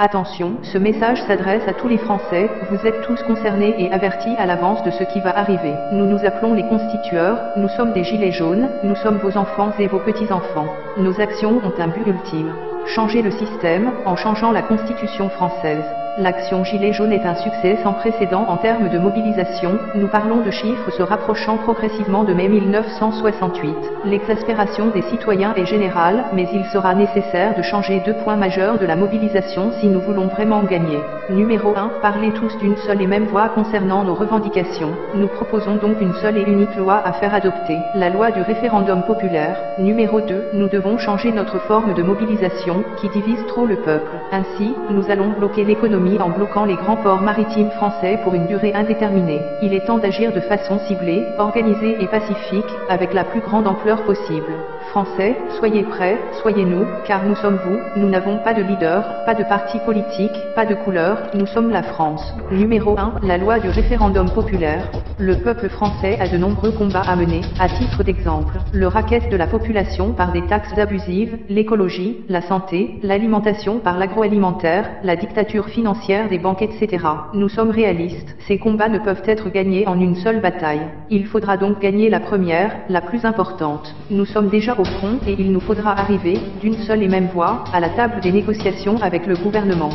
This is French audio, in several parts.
Attention, ce message s'adresse à tous les Français, vous êtes tous concernés et avertis à l'avance de ce qui va arriver. Nous nous appelons les constitueurs, nous sommes des gilets jaunes, nous sommes vos enfants et vos petits-enfants. Nos actions ont un but ultime. Changer le système, en changeant la Constitution française. L'action Gilets jaunes est un succès sans précédent en termes de mobilisation, nous parlons de chiffres se rapprochant progressivement de mai 1968. L'exaspération des citoyens est générale, mais il sera nécessaire de changer deux points majeurs de la mobilisation si nous voulons vraiment gagner. Numéro 1. Parlez tous d'une seule et même voix concernant nos revendications. Nous proposons donc une seule et unique loi à faire adopter, la loi du référendum populaire. Numéro 2. Nous devons changer notre forme de mobilisation, qui divise trop le peuple. Ainsi, nous allons bloquer l'économie en bloquant les grands ports maritimes français pour une durée indéterminée. Il est temps d'agir de façon ciblée, organisée et pacifique, avec la plus grande ampleur possible. Français, soyez prêts, soyez-nous, car nous sommes vous, nous n'avons pas de leader, pas de parti politique, pas de couleur, nous sommes la France. Numéro 1. La loi du référendum populaire. Le peuple français a de nombreux combats à mener, à titre d'exemple, le racket de la population par des taxes abusives, l'écologie, la santé, l'alimentation par l'agroalimentaire, la dictature financière des banques, etc. Nous sommes réalistes, ces combats ne peuvent être gagnés en une seule bataille. Il faudra donc gagner la première, la plus importante. Nous sommes déjà au front et il nous faudra arriver, d'une seule et même voix, à la table des négociations avec le gouvernement.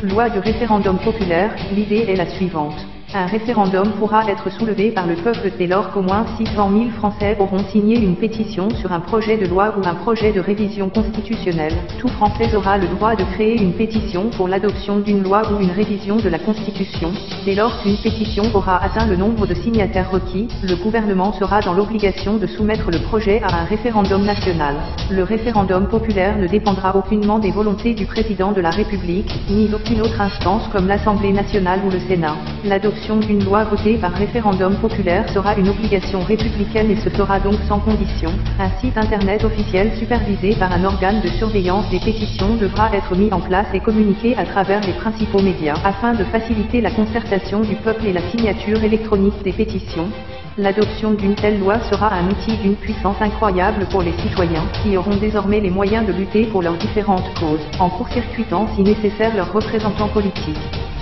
Loi du référendum populaire, l'idée est la suivante. Un référendum pourra être soulevé par le peuple dès lors qu'au moins 600 000 Français auront signé une pétition sur un projet de loi ou un projet de révision constitutionnelle. Tout Français aura le droit de créer une pétition pour l'adoption d'une loi ou une révision de la Constitution. Dès lors qu'une pétition aura atteint le nombre de signataires requis, le gouvernement sera dans l'obligation de soumettre le projet à un référendum national. Le référendum populaire ne dépendra aucunement des volontés du président de la République, ni d'aucune autre instance comme l'Assemblée nationale ou le Sénat. L'adoption d'une loi votée par référendum populaire sera une obligation républicaine et se fera donc sans condition. Un site internet officiel supervisé par un organe de surveillance des pétitions devra être mis en place et communiqué à travers les principaux médias afin de faciliter la concertation du peuple et la signature électronique des pétitions. L'adoption d'une telle loi sera un outil d'une puissance incroyable pour les citoyens, qui auront désormais les moyens de lutter pour leurs différentes causes, en court-circuitant si nécessaire leurs représentants politiques.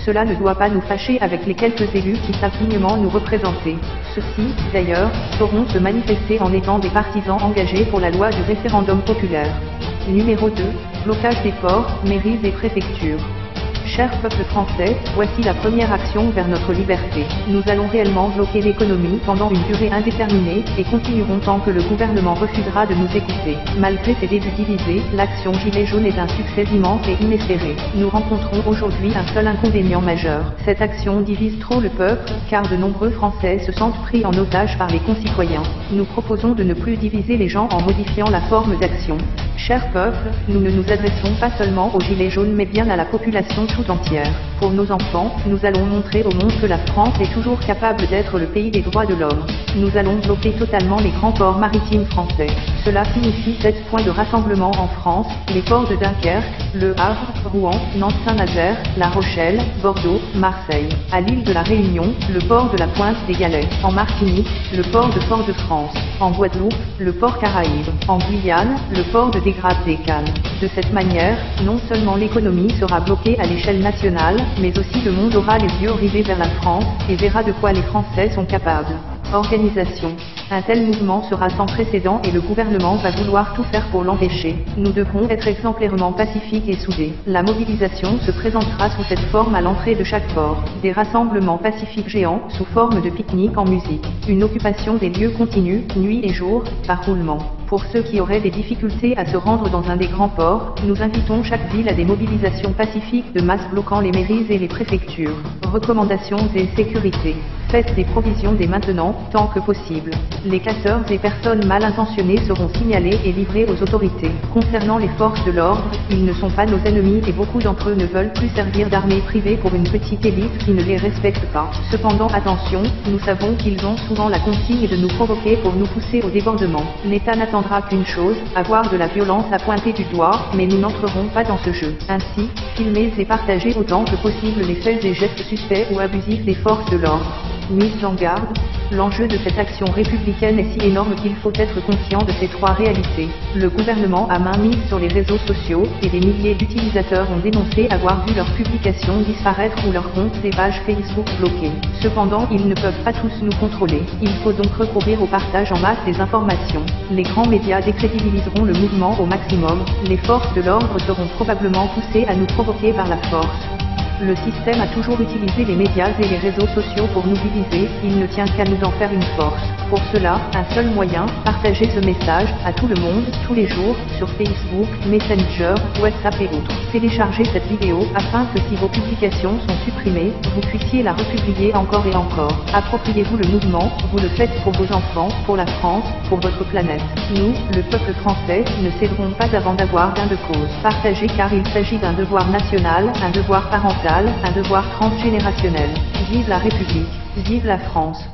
Cela ne doit pas nous fâcher avec les quelques élus qui savent dignement nous représenter. Ceux-ci, d'ailleurs, sauront se manifester en étant des partisans engagés pour la loi du référendum populaire. Numéro 2. Blocage des ports, mairies et préfectures. Cher peuple français, voici la première action vers notre liberté. Nous allons réellement bloquer l'économie pendant une durée indéterminée, et continuerons tant que le gouvernement refusera de nous écouter. Malgré ses débuts divisés, l'action Gilets jaunes est un succès immense et inespéré. Nous rencontrons aujourd'hui un seul inconvénient majeur. Cette action divise trop le peuple, car de nombreux Français se sentent pris en otage par les concitoyens. Nous proposons de ne plus diviser les gens en modifiant la forme d'action. Cher peuple, nous ne nous adressons pas seulement aux Gilets jaunes mais bien à la population tout entière. Pour nos enfants, nous allons montrer au monde que la France est toujours capable d'être le pays des droits de l'homme. Nous allons bloquer totalement les grands ports maritimes français. Cela signifie 7 points de rassemblement en France, les ports de Dunkerque, Le Havre, Rouen, Nantes-Saint-Nazaire, La Rochelle, Bordeaux, Marseille. À l'île de la Réunion, le port de la Pointe des Galets. En Martinique, le port de Fort-de-France. En Guadeloupe, le port Caraïbes. En Guyane, le port de Dégrade-des-Cannes. De cette manière, non seulement l'économie sera bloquée à l'échelle nationale, mais aussi le monde aura les yeux rivés vers la France, et verra de quoi les Français sont capables. Organisation. Un tel mouvement sera sans précédent et le gouvernement va vouloir tout faire pour l'empêcher. Nous devrons être exemplairement pacifiques et soudés. La mobilisation se présentera sous cette forme à l'entrée de chaque port. Des rassemblements pacifiques géants, sous forme de pique-nique en musique. Une occupation des lieux continue, nuit et jour, par roulement. Pour ceux qui auraient des difficultés à se rendre dans un des grands ports, nous invitons chaque ville à des mobilisations pacifiques de masse bloquant les mairies et les préfectures. Recommandations et sécurité. Faites des provisions dès maintenant, tant que possible. Les casseurs et personnes mal intentionnées seront signalés et livrés aux autorités. Concernant les forces de l'ordre, ils ne sont pas nos ennemis et beaucoup d'entre eux ne veulent plus servir d'armée privée pour une petite élite qui ne les respecte pas. Cependant attention, nous savons qu'ils ont souvent la consigne de nous provoquer pour nous pousser au débordement. L'État n'attendra qu'une chose, avoir de la violence à pointer du doigt, mais nous n'entrerons pas dans ce jeu. Ainsi, filmez et partagez autant que possible les faits et gestes suspects ou abusifs des forces de l'ordre. Mise en garde, L'enjeu de cette action républicaine est si énorme qu'il faut être conscient de ces trois réalités. Le gouvernement a main mise sur les réseaux sociaux, et des milliers d'utilisateurs ont dénoncé avoir vu leurs publications disparaître ou leurs comptes et pages Facebook bloqués. Cependant, ils ne peuvent pas tous nous contrôler. Il faut donc recourir au partage en masse des informations. Les grands médias décrédibiliseront le mouvement au maximum. Les forces de l'ordre seront probablement poussées à nous provoquer par la force. Le système a toujours utilisé les médias et les réseaux sociaux pour nous diviser, il ne tient qu'à nous en faire une force. Pour cela, un seul moyen, partager ce message à tout le monde, tous les jours, sur Facebook, Messenger, WhatsApp et autres. Téléchargez cette vidéo afin que si vos publications sont supprimées, vous puissiez la republier encore et encore. Appropriez-vous le mouvement, vous le faites pour vos enfants, pour la France, pour votre planète. Nous, le peuple français, ne céderons pas avant d'avoir gain de cause. Partagez car il s'agit d'un devoir national, un devoir parental, un devoir transgénérationnel. Vive la République, vive la France.